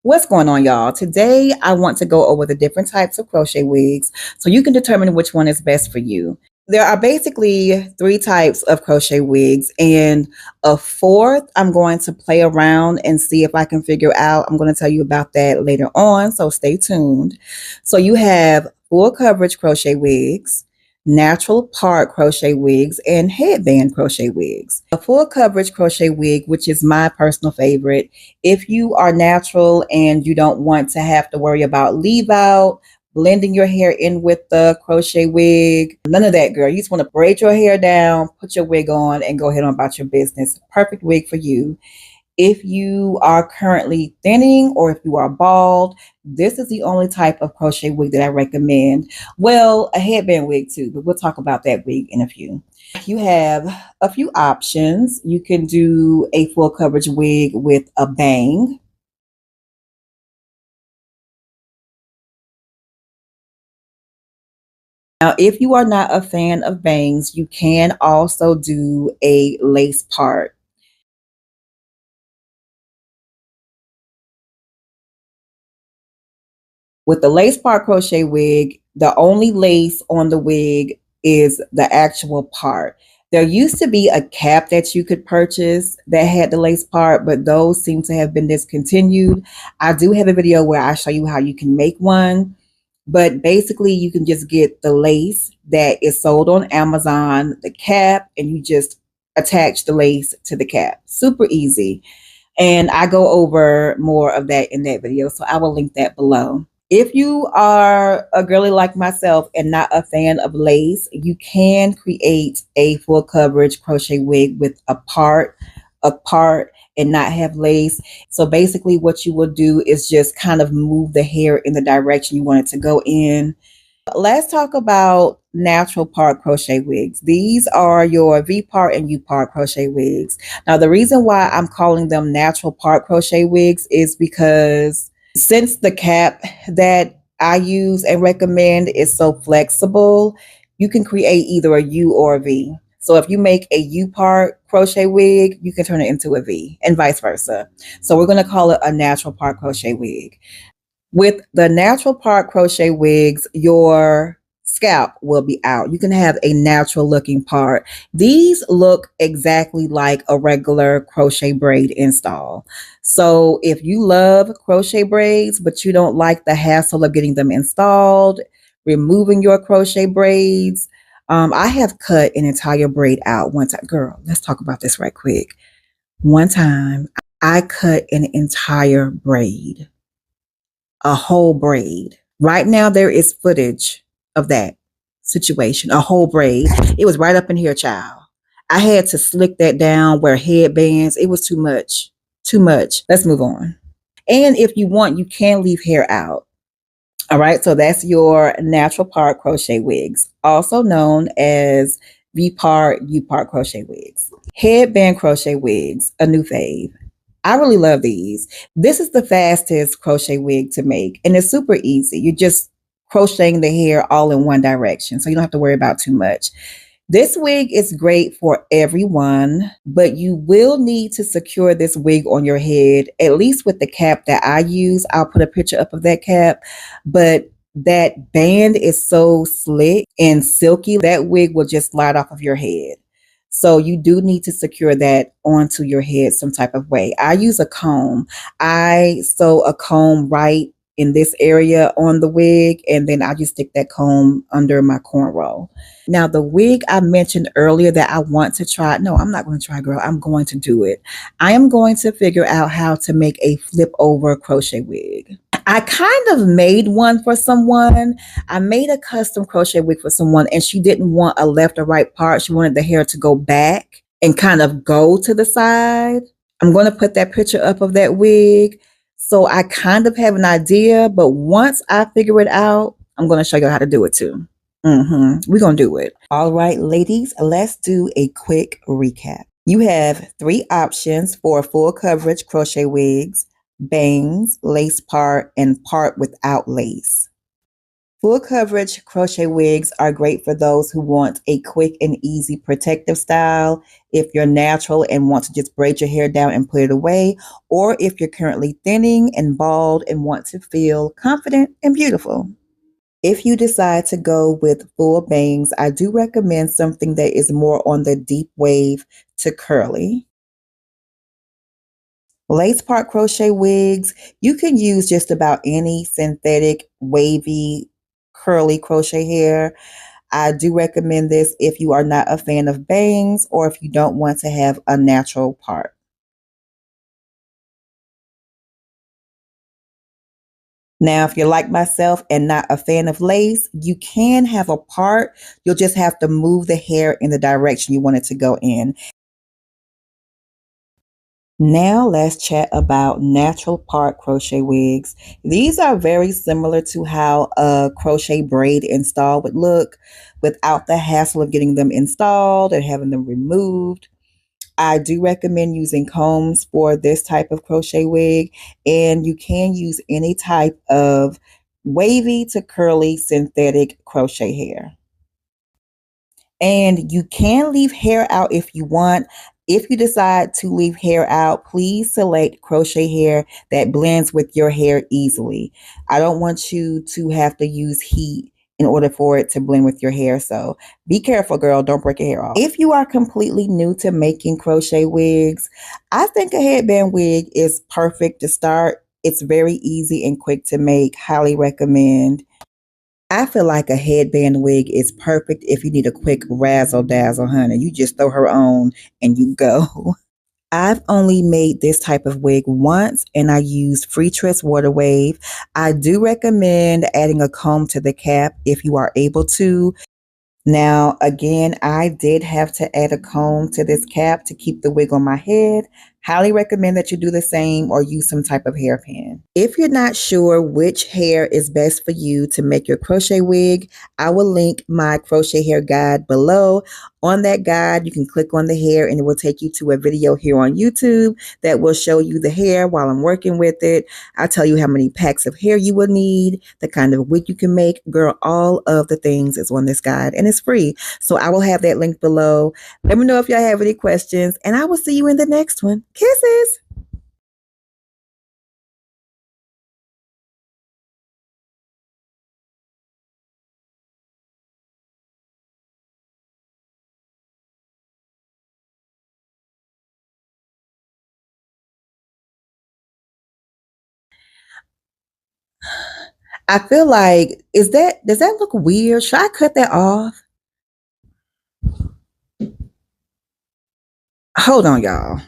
What's going on, y'all? Today, I want to go over the different types of crochet wigs so you can determine which one is best for you. There are basically three types of crochet wigs, and a fourth I'm going to play around and see if I can figure out. I'm going to tell you about that later on, so stay tuned. So you have full coverage crochet wigs, natural part crochet wigs, and headband crochet wigs. A full coverage crochet wig, which is my personal favorite, if you are natural and you don't want to have to worry about leave out, blending your hair in with the crochet wig, none of that, girl. You just want to braid your hair down, put your wig on, and go ahead on about your business. Perfect wig for you. If you are currently thinning or if you are bald, this is the only type of crochet wig that I recommend. Well, a headband wig too, but we'll talk about that wig in a few. You have a few options. You can do a full coverage wig with a bang. Now, if you are not a fan of bangs, you can also do a lace part. With the lace part crochet wig, the only lace on the wig is the actual part. There used to be a cap that you could purchase that had the lace part, but those seem to have been discontinued. I do have a video where I show you how you can make one, but basically you can just get the lace that is sold on Amazon, the cap, and you just attach the lace to the cap. Super easy. And I go over more of that in that video, so I will link that below. If you are a girly like myself and not a fan of lace, you can create a full coverage crochet wig with a part, and not have lace. So basically what you will do is just kind of move the hair in the direction you want it to go in. Let's talk about natural part crochet wigs. These are your V part and U part crochet wigs. Now, the reason why I'm calling them natural part crochet wigs is because since the cap that I use and recommend is so flexible, you can create either a U or a V. So if you make a U part crochet wig, you can turn it into a V and vice versa. So we're going to call it a natural part crochet wig. With the natural part crochet wigs, your scalp will be out. You can have a natural looking part. These look exactly like a regular crochet braid install. So if you love crochet braids, but you don't like the hassle of getting them installed, removing your crochet braids, I have cut an entire braid out one time. Girl, let's talk about this right quick. One time I cut an entire braid, a whole braid. Right now, there is footage of that situation, a whole braid. It was right up in here, child. I had to slick that down, wear headbands. It was too much, too much. Let's move on. And if you want, you can leave hair out. All right, so that's your natural part crochet wigs, also known as V part, U part crochet wigs. Headband crochet wigs, a new fave. I really love these. This is the fastest crochet wig to make, and it's super easy. You're just crocheting the hair all in one direction, so you don't have to worry about too much. This wig is great for everyone, but you will need to secure this wig on your head, at least with the cap that I use. I'll put a picture up of that cap, but that band is so slick and silky, that wig will just slide off of your head. So you do need to secure that onto your head some type of way. I use a comb. I sew a comb right in this area on the wig, and then I just stick that comb under my cornrow. Now, the wig I mentioned earlier that I want to try, no, I'm not going to try, girl. I'm going to do it. I am going to figure out how to make a flip over crochet wig. I kind of made one for someone. I made a custom crochet wig for someone, and she didn't want a left or right part. She wanted the hair to go back and kind of go to the side. I'm going to put that picture up of that wig. So I kind of have an idea, but once I figure it out, I'm going to show you how to do it too. We're going to do it. All right, ladies, let's do a quick recap. You have three options for full coverage crochet wigs: bangs, lace part, and part without lace. Full coverage crochet wigs are great for those who want a quick and easy protective style. If you're natural and want to just braid your hair down and put it away, or if you're currently thinning and bald and want to feel confident and beautiful. If you decide to go with full bangs, I do recommend something that is more on the deep wave to curly. Lace part crochet wigs, you can use just about any synthetic, wavy, curly crochet hair. I do recommend this if you are not a fan of bangs or if you don't want to have a natural part. Now, if you're like myself and not a fan of lace, you can have a part. You'll just have to move the hair in the direction you want it to go in. Now let's chat about natural part crochet wigs. These are very similar to how a crochet braid install would look without the hassle of getting them installed and having them removed. I do recommend using combs for this type of crochet wig, and you can use any type of wavy to curly synthetic crochet hair. And you can leave hair out if you want. If you decide to leave hair out, please select crochet hair that blends with your hair easily. I don't want you to have to use heat in order for it to blend with your hair. So be careful, girl. Don't break your hair off. If you are completely new to making crochet wigs, I think a headband wig is perfect to start. It's very easy and quick to make. Highly recommend. I feel like a headband wig is perfect if you need a quick razzle dazzle, honey. You just throw her on and you go. I've only made this type of wig once and I used Free Twist Water Wave. I do recommend adding a comb to the cap if you are able to. Now, again, I did have to add a comb to this cap to keep the wig on my head. Highly recommend that you do the same or use some type of hairpin. If you're not sure which hair is best for you to make your crochet wig, I will link my crochet hair guide below. On that guide, you can click on the hair and it will take you to a video here on YouTube that will show you the hair while I'm working with it. I'll tell you how many packs of hair you will need, the kind of wig you can make. Girl, all of the things is on this guide and it's free. So I will have that link below. Let me know if y'all have any questions and I will see you in the next one. Kisses! I feel like, does that look weird? Should I cut that off? Hold on, y'all.